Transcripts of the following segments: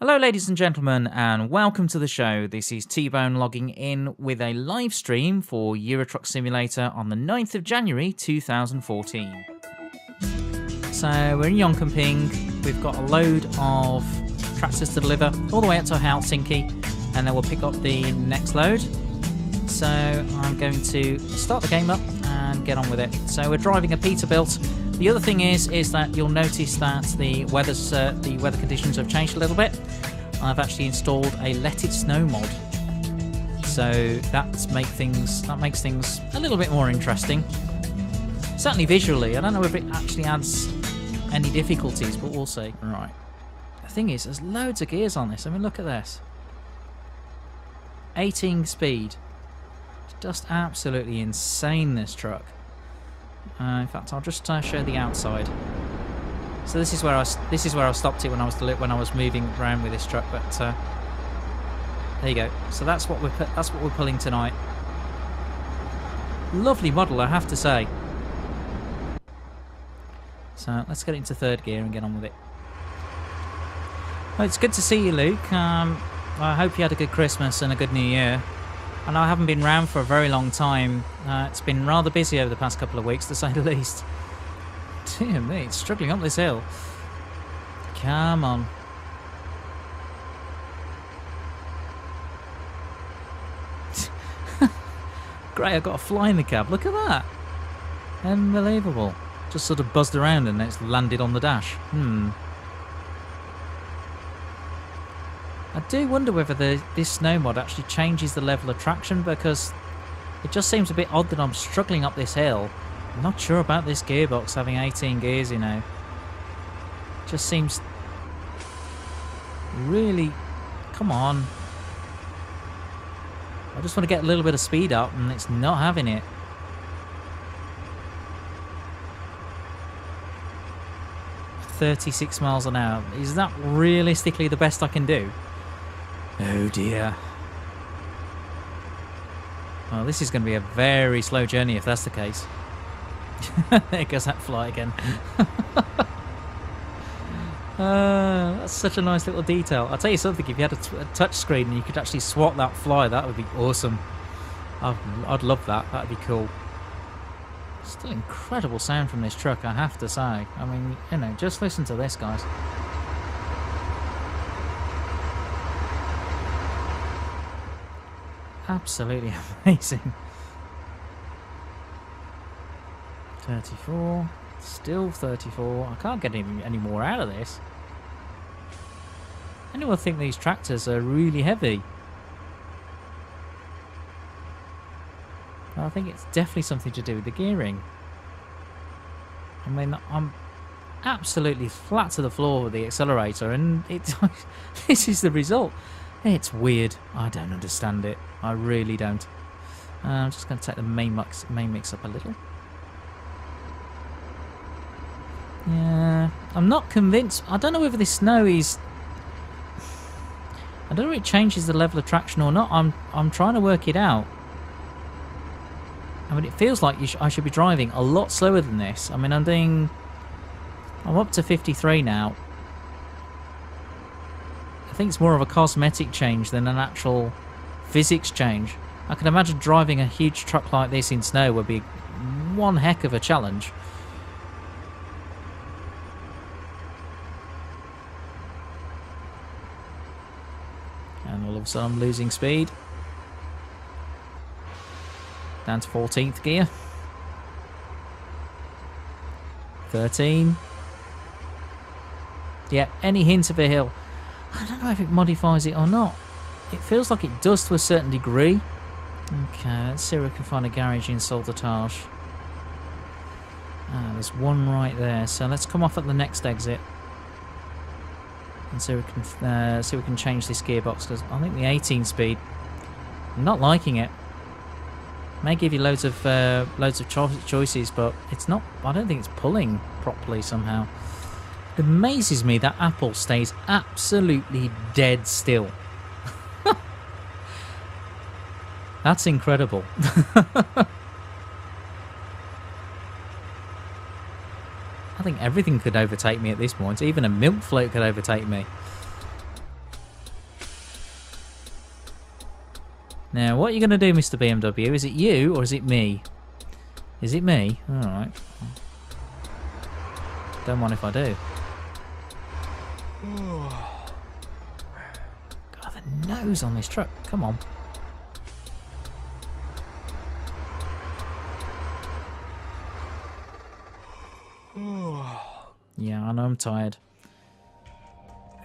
Hello ladies and gentlemen, and welcome to the show. This is T-Bone logging in with a live stream for Euro Truck Simulator on the 9th of January 2014. So we're in Jönköping. We've got a load of tractors to deliver all the way up to Helsinki, and then we'll pick up the next load. So I'm going to start the game up and get on with it. So we're driving a Peterbilt. The other thing is that you'll notice that the weather conditions have changed a little bit. I've actually installed a Let It Snow mod, so that makes things a little bit more interesting. Certainly visually. I don't know if it actually adds any difficulties, but we'll see. Right. The thing is, there's loads of gears on this. I mean, look at this. 18 speed. It's just absolutely insane, this truck. In fact, I'll just show the outside. So this is where I stopped it when I was moving around with this truck. But there you go. So that's what we're pulling tonight. Lovely model, I have to say. So let's get into third gear and get on with it. Well, it's good to see you, Luke. I hope you had a good Christmas and a good New Year. I know I haven't been around for a very long time. It's been rather busy over the past couple of weeks, to say the least. Dear me, it's struggling up this hill. Come on. Great, I've got a fly in the cab. Look at that. Unbelievable. Just sort of buzzed around and it's landed on the dash. I do wonder whether this snow mod actually changes the level of traction, because it just seems a bit odd that I'm struggling up this hill. I'm not sure about this gearbox having 18 gears, you know. It just seems really... Come on. I just want to get a little bit of speed up and it's not having it. .36 miles an hour. Is that realistically the best I can do? Oh dear. Well, this is going to be a very slow journey if that's the case. There goes that fly again. That's such a nice little detail. I'll tell you something, if you had a touch screen and you could actually swap that fly, that would be awesome. I'd love that. That'd be cool. Still incredible sound from this truck, I have to say. I mean, you know, just listen to this, guys. Absolutely amazing. 34. Still 34. I can't get any more out of this. Anyone think these tractors are really heavy? I think it's definitely something to do with the gearing. I mean, I'm absolutely flat to the floor with the accelerator, and this is the result. It's weird. I don't understand it. I really don't. I'm just going to take the main mix up a little. Yeah, I'm not convinced. I don't know whether this snow is... I don't know if it changes the level of traction or not. I'm trying to work it out. I mean, it feels like I should be driving a lot slower than this. I mean, I'm up to 53 now. I think it's more of a cosmetic change than an actual physics change. I can imagine driving a huge truck like this in snow would be one heck of a challenge. And all of a sudden I'm losing speed. Down to 14th gear. 13. Yeah, any hint of a hill. I don't know if it modifies it or not. It feels like it does to a certain degree. Okay, let's see if we can find a garage in Soldatage. There's one right there. So let's come off at the next exit and see if we can change this gearbox, because I think the 18 speed, I'm not liking it. May give you loads of choices, but it's not. I don't think it's pulling properly somehow. It amazes me that Apple stays absolutely dead still. That's incredible. I think everything could overtake me at this point. Even a milk float could overtake me. Now, what are you going to do, Mr. BMW? Is it you or is it me? Is it me? Alright. Don't mind if I do. God, the nose on this truck. Come on. Yeah, I know I'm tired.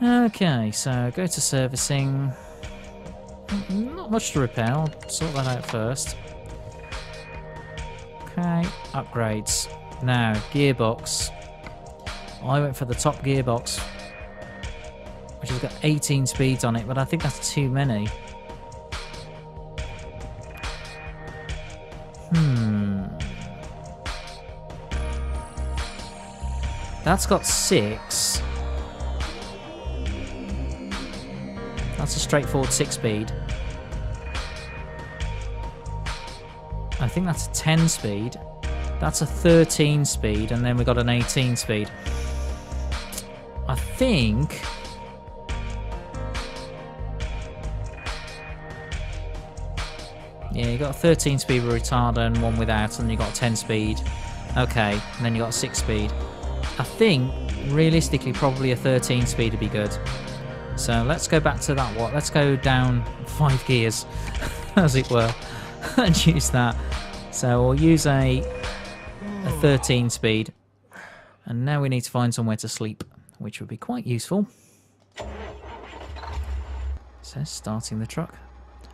Okay, so go to servicing. Not much to repair. I'll sort that out first. Okay, upgrades. Now, gearbox. I went for the top gearbox, which has got 18 speeds on it, but I think that's too many. That's got 6. That's a straightforward 6-speed. I think that's a 10-speed. That's a 13-speed, and then we got an 18-speed. I think... Yeah, you got a 13-speed with retarder and one without, and you got a 10-speed. Okay, and then you got a 6-speed. I think, realistically, probably a 13-speed would be good. So let's go back to that one. Let's go down 5 gears, as it were, and use that. So we'll use a 13-speed. And now we need to find somewhere to sleep, which would be quite useful. So starting the truck.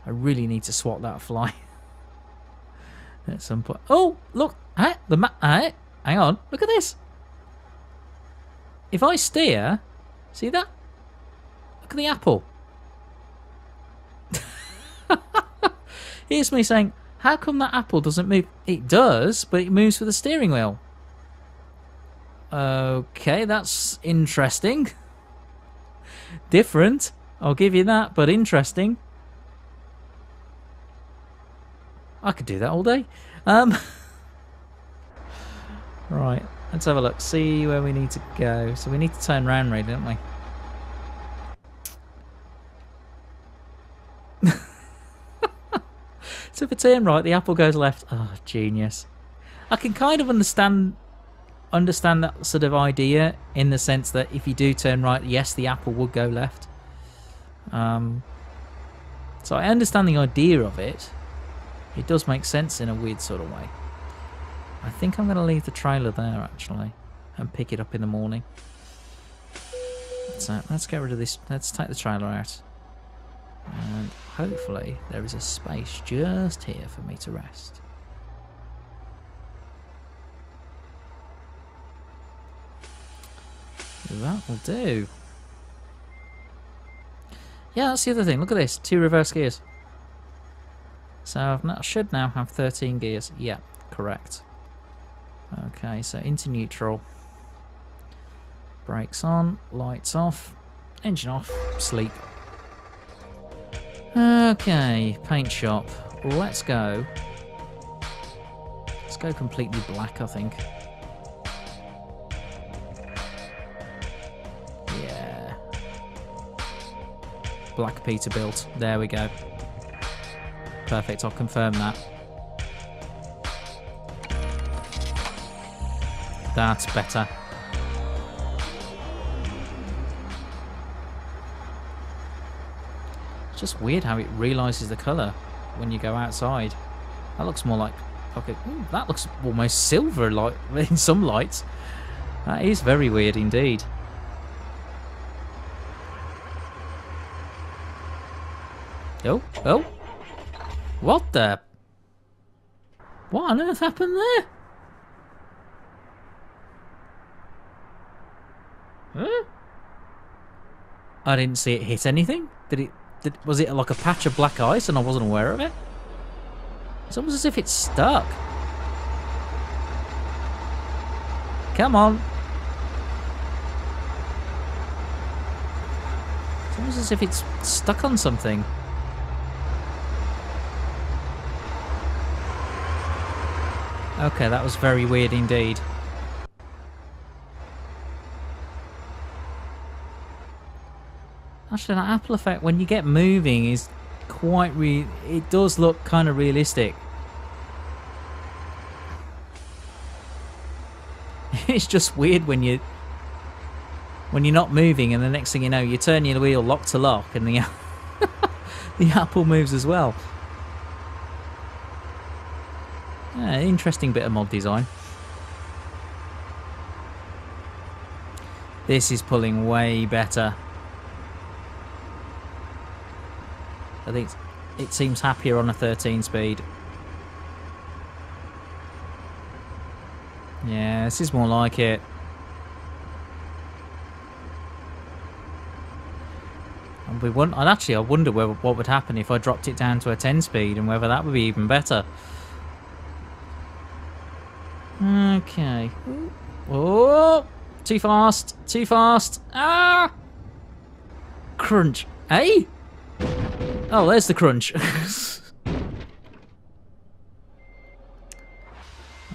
I really need to swap that fly at some point. Oh, look! Hang on, look at this. If I steer, see that? Look at the apple. Here's me saying, how come that apple doesn't move? It does, but it moves with the steering wheel. Okay, that's interesting. Different, I'll give you that, but interesting. I could do that all day. Right, let's have a look. See where we need to go. So we need to turn round, really, don't we? So if I turn right, the apple goes left. Oh, genius. I can kind of understand that sort of idea in the sense that if you do turn right, yes, the apple would go left. So I understand the idea of it. It does make sense in a weird sort of way. I think I'm going to leave the trailer there, actually, and pick it up in the morning. So let's get rid of this. Let's take the trailer out. And hopefully there is a space just here for me to rest. That will do. Yeah, that's the other thing. Look at this. 2 reverse gears. So I should now have 13 gears. Yeah, correct. Okay, so into neutral. Brakes on, lights off, engine off, sleep. Okay, paint shop. Let's go. Let's go completely black, I think. Yeah. Black Peterbilt. There we go. Perfect, I'll confirm that. That's better. It's just weird how it realises the colour when you go outside. That looks more like... Okay, ooh, that looks almost silver like in some lights. That is very weird indeed. Oh, oh. What the... What on earth happened there? Huh? I didn't see it hit anything. Was it like a patch of black ice and I wasn't aware of it? It's almost as if it's stuck. Come on. It's almost as if it's stuck on something. Okay, that was very weird indeed. Actually, that Apple effect, when you get moving, is it does look kind of realistic. It's just weird when you're not moving, and the next thing you know, you turn your wheel lock to lock, and the the apple moves as well. Yeah, interesting bit of mod design. This is pulling way better. I think it seems happier on a 13 speed. Yeah, this is more like it. I wonder what would happen if I dropped it down to a 10 speed, and whether that would be even better. Okay. Oh, too fast, too fast. Ah! Crunch. Hey? Oh, there's the crunch.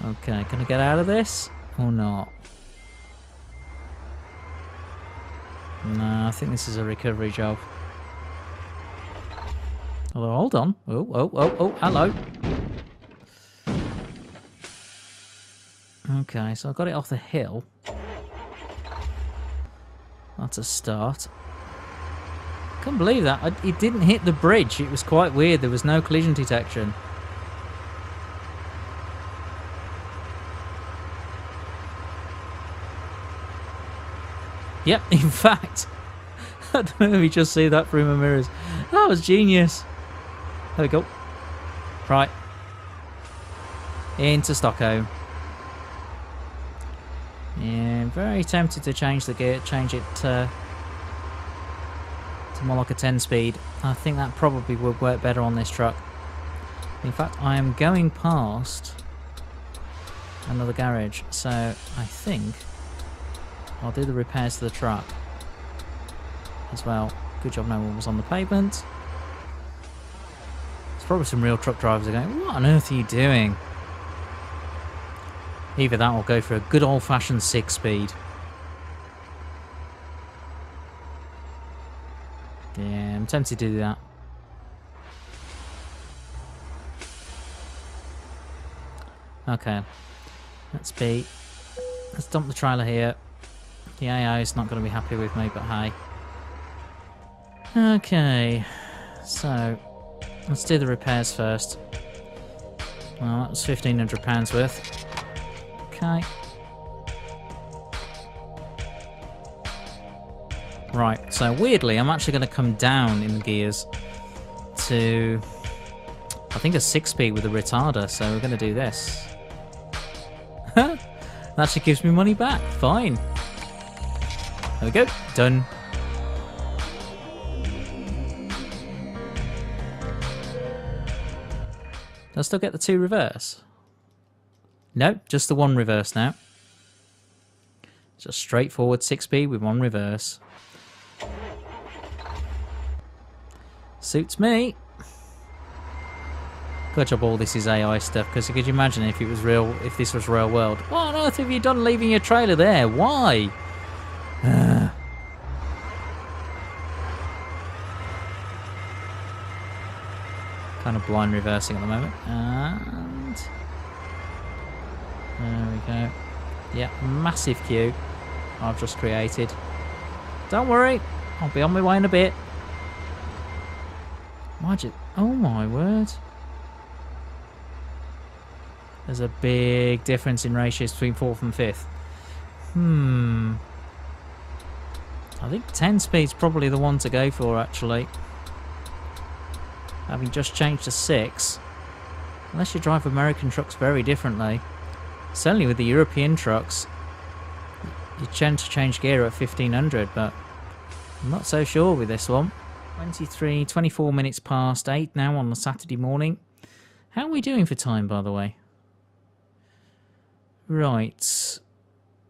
Okay, can I get out of this or not? No, I think this is a recovery job. Although, hold on. Oh, hello. Okay, so I got it off the hill. That's a start. Can't believe that. It didn't hit the bridge. It was quite weird. There was no collision detection. Yep, in fact. I don't know if you just see that through my mirrors. That was genius. There we go. Right. Into Stockholm. Yeah, very tempted to change the gear, change it to more like a 10 speed. I think that probably would work better on this truck. In fact, I am going past another garage, so I think I'll do the repairs to the truck as well. Good job no one was on the pavement. There's probably some real truck drivers are going, what on earth are you doing? Either that or go for a good old-fashioned 6-speed. Yeah, I'm tempted to do that. Okay. Let's dump the trailer here. The AI is not going to be happy with me, but hey. Okay. So, let's do the repairs first. Well, that was £1,500 worth. Okay. Right, so weirdly, I'm actually going to come down in the gears to, I think, a 6-speed with a retarder, so we're going to do this. That actually gives me money back. Fine. There we go. Done. Do I still get the 2 reverse? Nope, just the 1 reverse now. Just straightforward 6-speed with 1 reverse. Suits me. Good job all this is AI stuff, because could you imagine if it was real, if this was real world? What on earth have you done leaving your trailer there? Why? Kind of blind reversing at the moment. And there we go. Yeah, massive queue I've just created. Don't worry, I'll be on my way in a bit. Oh my word. There's a big difference in ratios between 4th and 5th. I think 10 speed's probably the one to go for, actually. Having just changed to 6. Unless you drive American trucks very differently. Certainly with the European trucks, you tend to change gear at 1500, but I'm not so sure with this one. 24 minutes past 8 now on the Saturday morning. How are we doing for time, by the way? Right.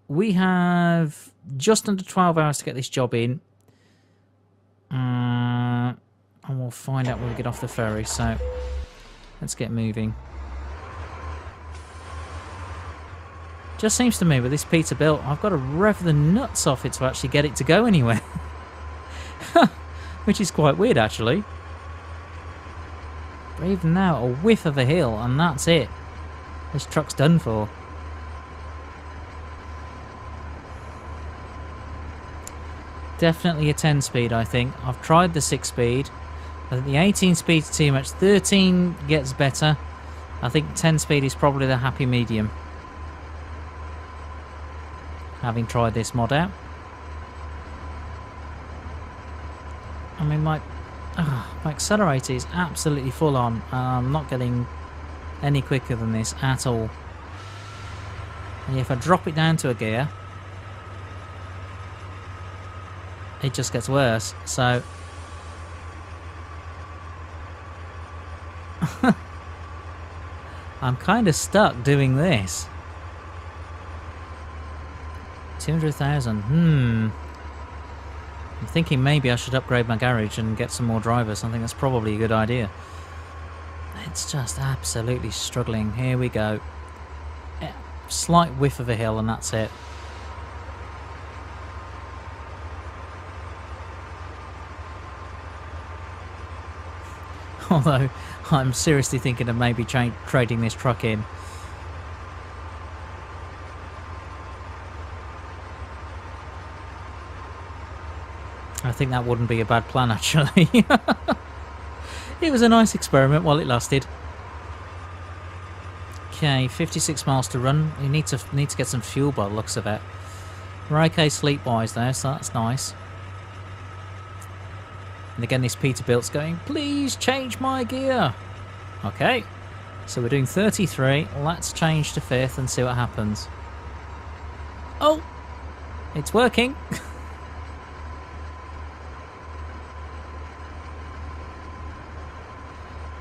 We have just under 12 hours to get this job in. And we'll find out when we get off the ferry, so let's get moving. Just seems to me with this Peterbilt, I've got to rev the nuts off it to actually get it to go anywhere. Which is quite weird, actually. But even now, a whiff of a hill, and that's it. This truck's done for. Definitely a 10-speed, I think. I've tried the 6-speed. I think the 18-speed's too much. 13 gets better. I think 10-speed is probably the happy medium. Having tried this mod out. I mean, my accelerator is absolutely full on. I'm not getting any quicker than this at all. And if I drop it down to a gear, it just gets worse. So I'm kind of stuck doing this. 200,000. I'm thinking maybe I should upgrade my garage and get some more drivers. I think that's probably a good idea. It's just absolutely struggling. Here we go. Slight whiff of a hill and that's it. Although I'm seriously thinking of maybe trading this truck in. I think that wouldn't be a bad plan, actually. It was a nice experiment while it lasted. Okay, 56 miles to run. You need to get some fuel by the looks of it. We're okay sleep-wise there, so that's nice. And again, this Peterbilt's going, please change my gear. Okay, so we're doing 33. Let's change to 5th and see what happens. Oh, it's working.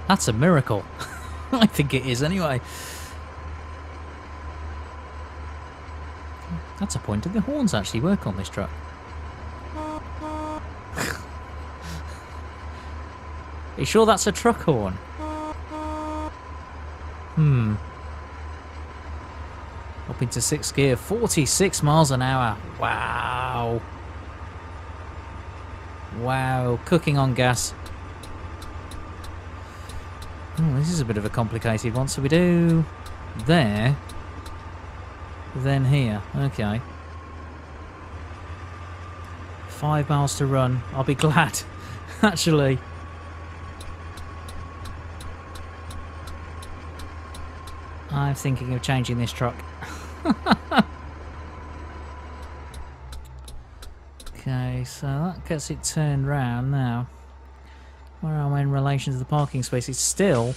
That's a miracle. I think it is anyway. That's a point. Do the horns actually work on this truck? Are you sure that's a truck horn? Up into 6th gear, 46 miles an hour. Wow. Wow, cooking on gas. Oh, this is a bit of a complicated one. So we do there, then here. Okay. 5 miles to run. I'll be glad, actually. I'm thinking of changing this truck. Okay, so that gets it turned round now. Where am I in relation to the parking space? It's still...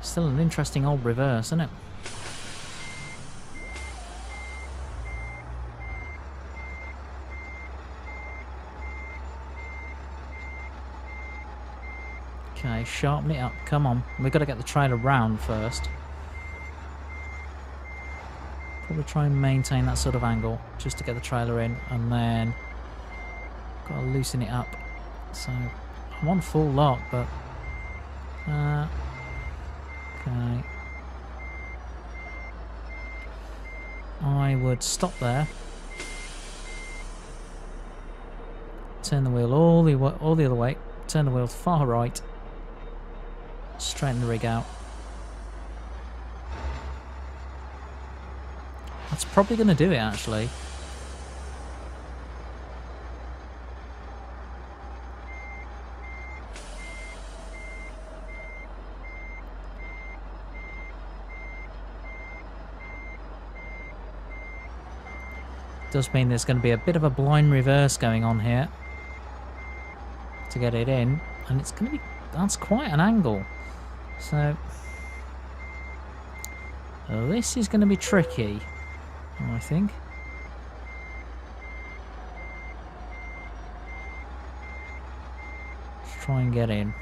Still an interesting old reverse, isn't it? Okay, sharpen it up. Come on. We've got to get the trailer round first. Probably try and maintain that sort of angle just to get the trailer in, and then got to loosen it up. So I'm on full lock, but okay. I would stop there. Turn the wheel all the other way. Turn the wheel far right. Straighten the rig out. That's probably going to do it, actually. Does mean there's going to be a bit of a blind reverse going on here to get it in, and it's going to be, that's quite an angle. So this is going to be tricky, I think. Let's try and get in.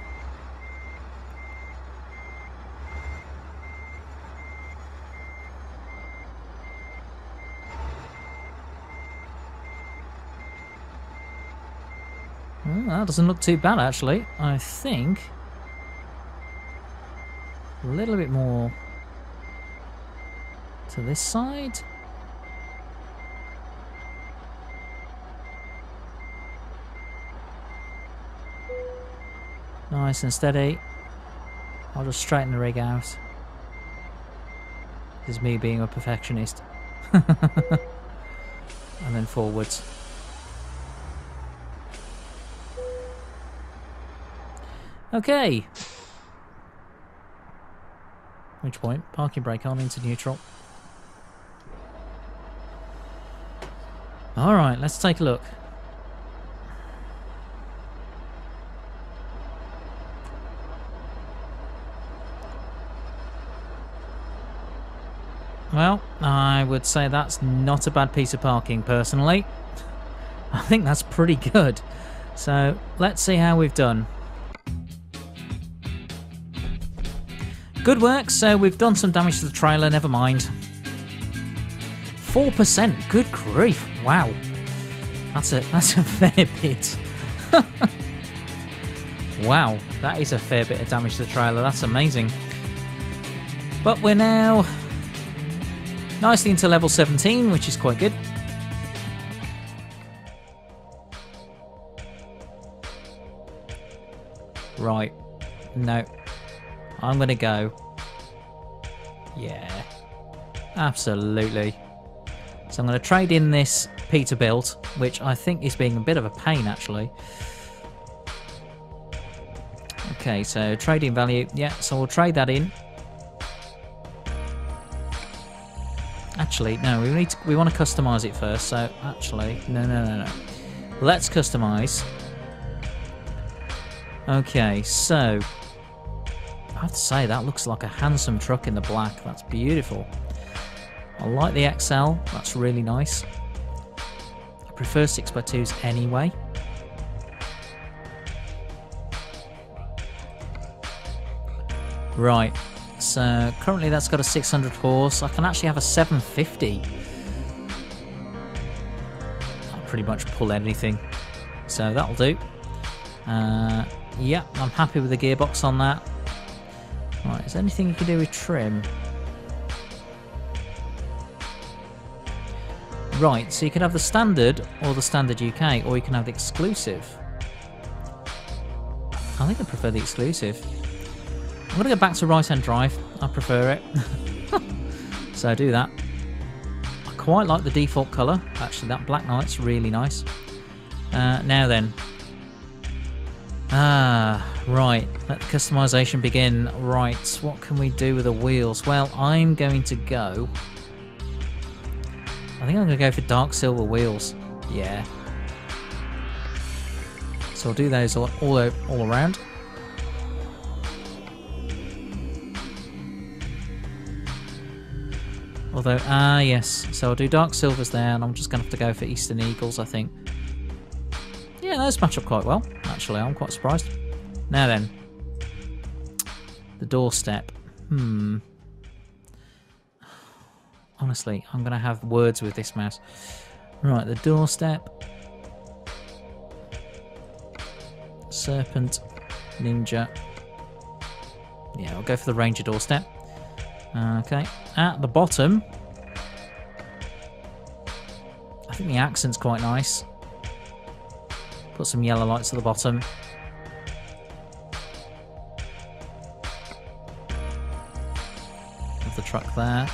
Well, that doesn't look too bad, actually. I think a little bit more to this side. Nice and steady. I'll just straighten the rig out. This is me being a perfectionist. And then forwards. Okay. Which point? Parking brake on into neutral. Alright, let's take a look. Well, I would say that's not a bad piece of parking, personally. I think that's pretty good. So, let's see how we've done. Good work, so we've done some damage to the trailer, never mind. 4%, good grief, wow. That's a fair bit. Wow, that is a fair bit of damage to the trailer, that's amazing. But we're now nicely into level 17, which is quite good. Right, no. I'm going to go. Yeah, absolutely. So I'm going to trade in this Peterbilt, which I think is being a bit of a pain, actually. Okay, so trading value. Yeah, so we'll trade that in. Actually, no, we want to customize it first. So actually, no. Let's customize. Okay, so I have to say that looks like a handsome truck in the black. That's beautiful. I like the XL. That's really nice. I prefer 6x2s anyway. Right. So currently that's got a 600 horse. I can actually have a 750. I'll pretty much pull anything. So that'll do. Yeah, I'm happy with the gearbox on that. Right, is there anything you can do with trim? Right, so you can have the standard or the standard UK, or you can have the exclusive. I think I prefer the exclusive. I'm going to go back to right-hand drive. I prefer it. So I do that. I quite like the default colour. Actually, that Black Knight's really nice. Now then. Right. Let the customization begin. Right, what can we do with the wheels? Well, I'm going to go... I think I'm going to go for dark silver wheels. Yeah. So I'll do those all around. Although, yes. So I'll do dark silvers there, and I'm just going to have to go for Eastern Eagles, I think. Yeah, those match up quite well, actually. I'm quite surprised. Now then. The doorstep. Honestly, I'm going to have words with this mouse. Right, the doorstep. Serpent. Ninja. Yeah, I'll go for the Ranger doorstep. Okay, at the bottom, I think the accent's quite nice. Put some yellow lights at the bottom. Of the truck there.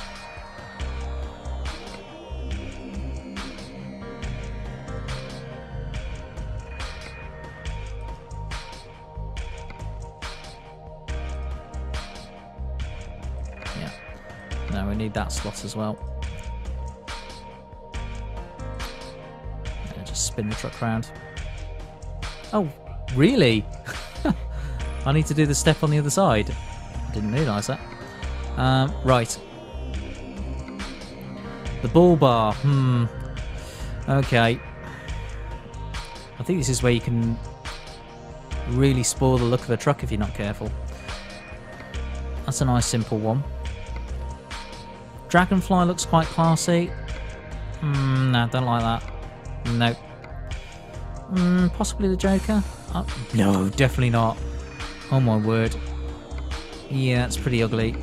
No, we need that slot as well. Yeah, just spin the truck round. Oh, really? I need to do the step on the other side. I didn't realise that. Right. The bull bar. Okay. I think this is where you can really spoil the look of a truck if you're not careful. That's a nice simple one. Dragonfly looks quite classy. No, don't like that. Nope. Possibly the Joker? No, definitely not. Oh my word. Yeah, it's pretty ugly.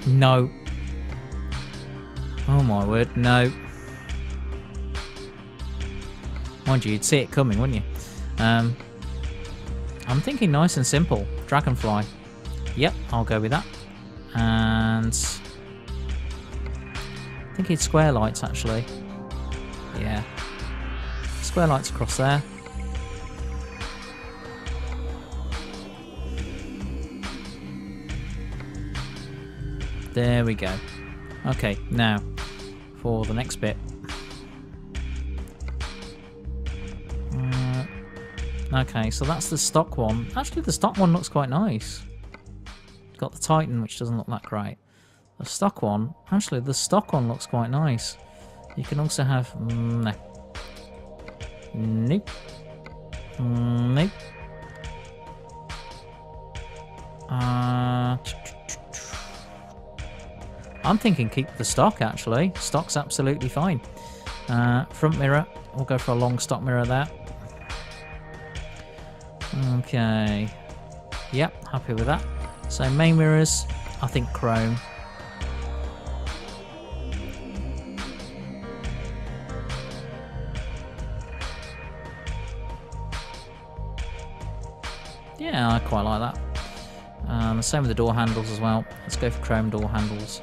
No. Oh my word, no. Mind you, you'd see it coming, wouldn't you? I'm thinking nice and simple. Dragonfly. Yep, I'll go with that. And I think it's square lights, actually. Yeah. Square lights across there. There we go. Okay, now for the next bit. Okay, so that's the stock one. Actually, the stock one looks quite nice. It's got the Titan, which doesn't look that great. The stock one, actually, the stock one looks quite nice. You can also have... no. Nope. Nope. I'm thinking keep the stock, actually. Stock's absolutely fine. Front mirror. We'll go for a long stock mirror there. Okay. Yep, happy with that. So main mirrors, I think chrome. Yeah, I quite like that. The same with the door handles as well. Let's go for chrome door handles.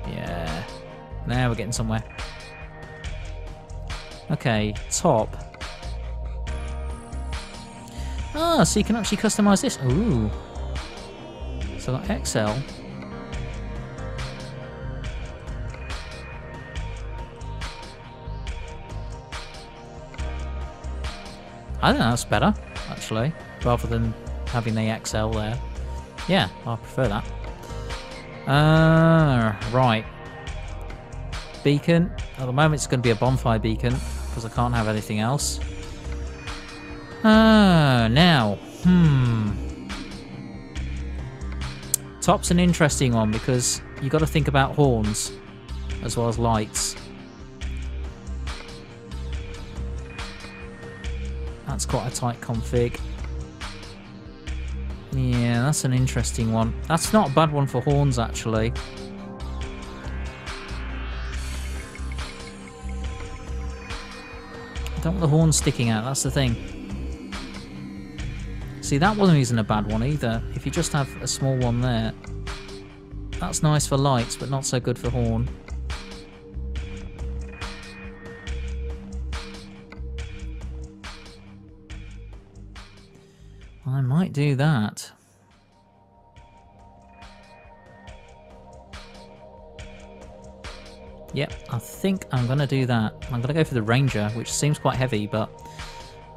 Yeah. Now we're getting somewhere. Okay, top. Ah, so you can actually customize this. Ooh. So I've got XL. I think that's better, actually, rather than having the XL there. Yeah, I prefer that. Right. Beacon. At the moment it's going to be a bonfire beacon, because I can't have anything else. Now, Top's an interesting one because you got to think about horns as well as lights. That's quite a tight config. Yeah, that's an interesting one. That's not a bad one for horns, actually. I don't want the horns sticking out, that's the thing. See, that one isn't a bad one either. If you just have a small one there, that's nice for lights, but not so good for horn. I might do that. Yep, I think I'm going to do that. I'm going to go for the Ranger, which seems quite heavy, but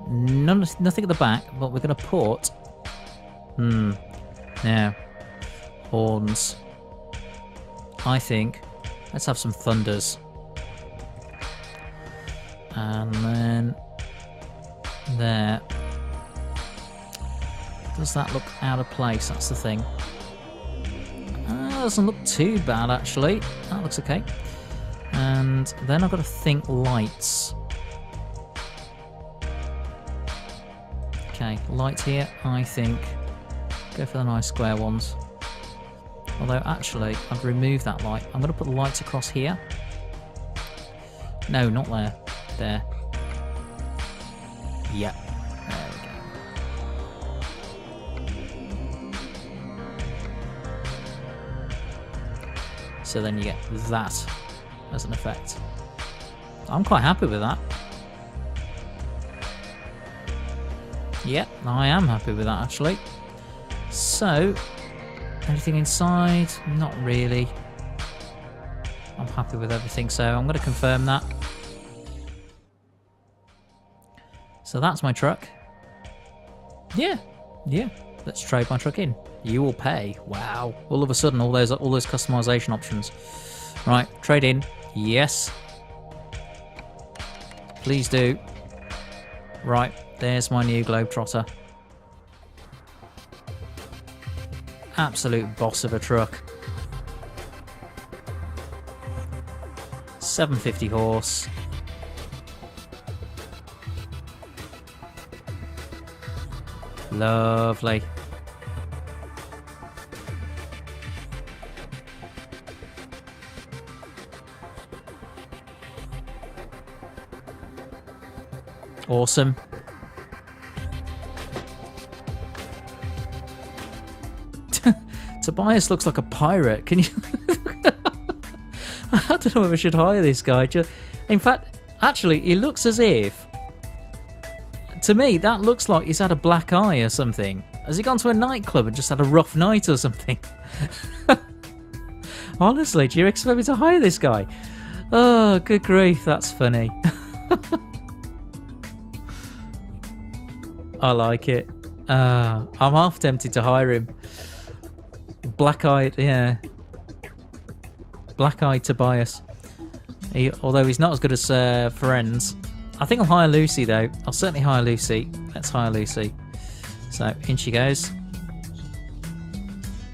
nothing at the back, but we're going to put... Now, horns. I think. Let's have some thunders. And then... there. Does that look out of place? That's the thing. Doesn't look too bad, actually. That looks okay. And then I've got to think lights. Okay, lights here, I think. Go for the nice square ones. Although, actually, I've removed that light. I'm going to put the lights across here. No, not there. There. Yep. There we go. So then you get that as an effect. I'm quite happy with that. Yep, I am happy with that, actually. So, anything inside? Not really. I'm happy with everything, so I'm going to confirm that. So that's my truck. Yeah. Let's trade my truck in. You will pay. Wow. All of a sudden, all those customization options. Right, trade in. Yes. Please do. Right, there's my new Globetrotter. Absolute boss of a truck. 750 horse. Lovely. Awesome. Tobias looks like a pirate. Can you... I don't know if I should hire this guy. In fact, actually, he looks as if... To me, that looks like he's had a black eye or something. Has he gone to a nightclub and just had a rough night or something? Honestly, do you expect me to hire this guy? Oh, good grief, that's funny. I like it. I'm half tempted to hire him. Black-eyed, yeah. Black-eyed Tobias. Although he's not as good as Friends. I think I'll hire Lucy, though. I'll certainly hire Lucy. Let's hire Lucy. So, in she goes.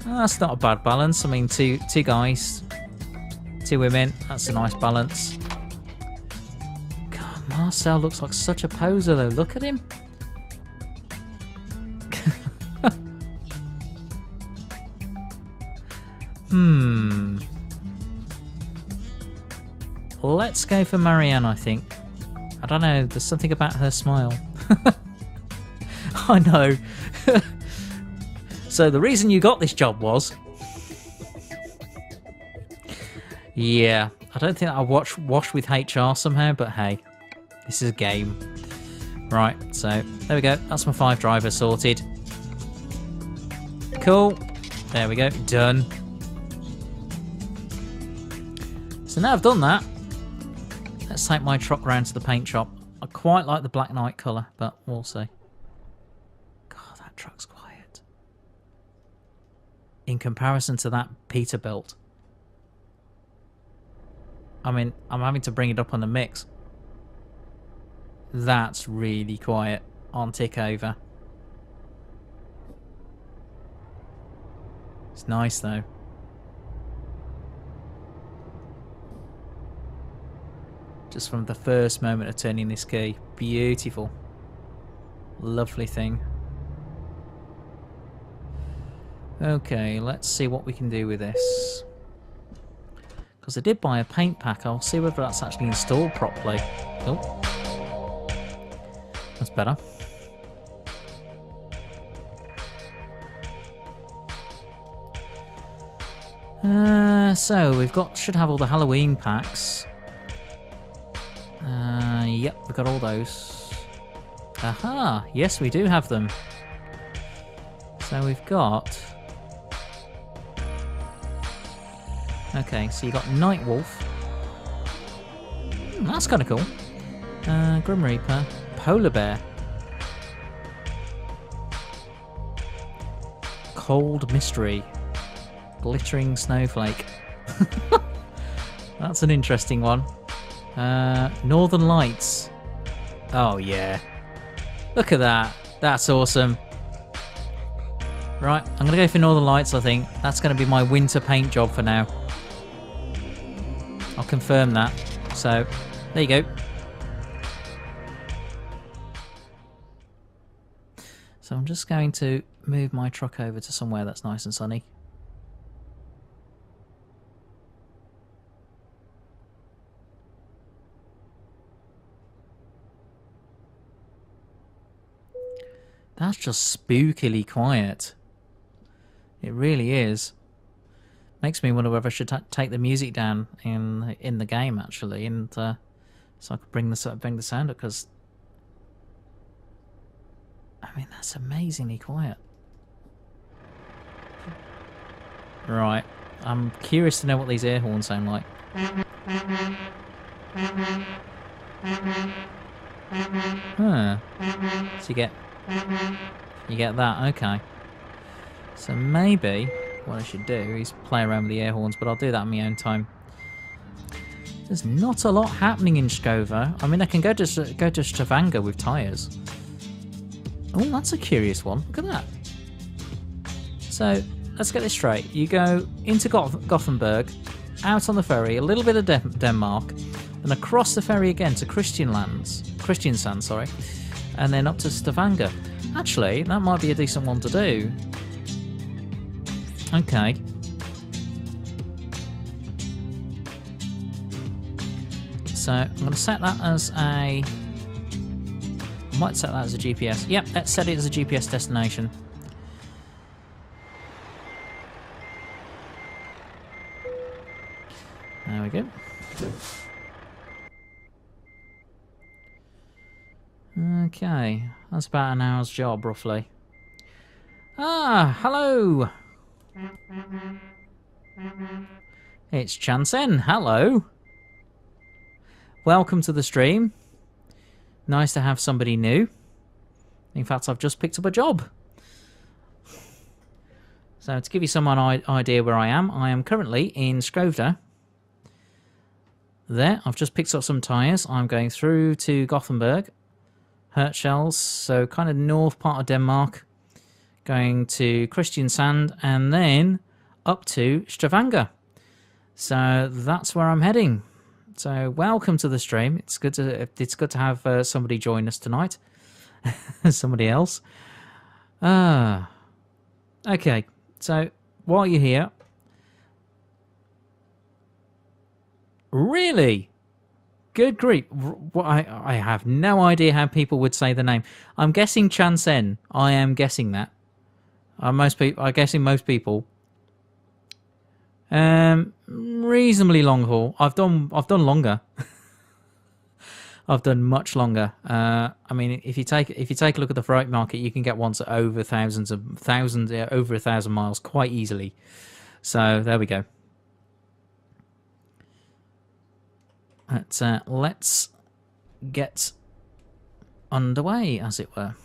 Oh, that's not a bad balance. I mean, two guys, 2 women. That's a nice balance. God, Marcel looks like such a poser, though. Look at him. Let's go for Marianne, I think. I don't know, there's something about her smile. I know. So the reason you got this job was... Yeah, I don't think I'll wash with HR somehow, but hey, this is a game. Right, so there we go. That's my 5 drivers sorted. Cool. There we go, done. So now I've done that, let's take my truck round to the paint shop. I quite like the Black Knight colour, but we'll see. God, that truck's quiet. In comparison to that Peterbilt. I mean, I'm having to bring it up on the mix. That's really quiet on tick over. It's nice though. Just from the first moment of turning this key. Beautiful. Lovely thing. Okay, let's see what we can do with this. Because I did buy a paint pack. I'll see whether that's actually installed properly. Oh. That's better. So we've should have all the Halloween packs. Yep, we've got all those. Aha! Yes, we do have them. So we've got... Okay, so you got Night Wolf. That's kind of cool. Grim Reaper. Polar Bear. Cold Mystery. Glittering Snowflake. That's an interesting one. Northern Lights. Oh yeah. Look at that. That's awesome. Right, I'm going to go for Northern Lights, I think. That's going to be my winter paint job for now. I'll confirm that. So, there you go. So I'm just going to move my truck over to somewhere that's nice and sunny. That's just spookily quiet. It really is. Makes me wonder whether I should take the music down in the game actually, and so I could bring the sound up, because I mean that's amazingly quiet. Right, I'm curious to know what these air horns sound like. Huh. So you get that, okay. So maybe what I should do is play around with the air horns, but I'll do that in my own time. There's not a lot happening in Shkova. I mean, I can go to Stavanger with tyres. Oh, that's a curious one. Look at that. So, let's get this straight. You go into Gothenburg, out on the ferry, a little bit of Denmark, and across the ferry again to Kristiansand, sorry, and then up to Stavanger. Actually, that might be a decent one to do. Okay. So I'm going to set that as a... I might set that as a GPS. Yep, let's set it as a GPS destination. There we go. Okay, that's about an hour's job, roughly. Ah, hello! It's Chansen, hello! Welcome to the stream. Nice to have somebody new. In fact, I've just picked up a job. So to give you some idea where I am currently in Skövde. There, I've just picked up some tyres. I'm going through to Gothenburg, Hirtshals, so kind of north part of Denmark, going to Kristiansand, and then up to Stavanger. So that's where I'm heading. So welcome to the stream. It's good to have somebody join us tonight. Somebody else. Okay. So while you're here, really, good grief! I have no idea how people would say the name. I'm guessing Chansen. I am guessing that. I'm guessing most people. Reasonably long haul. I've done longer. I've done much longer. I mean, if you take a look at the freight market, you can get ones at over over 1,000 miles quite easily. So there we go. But let's get underway, as it were.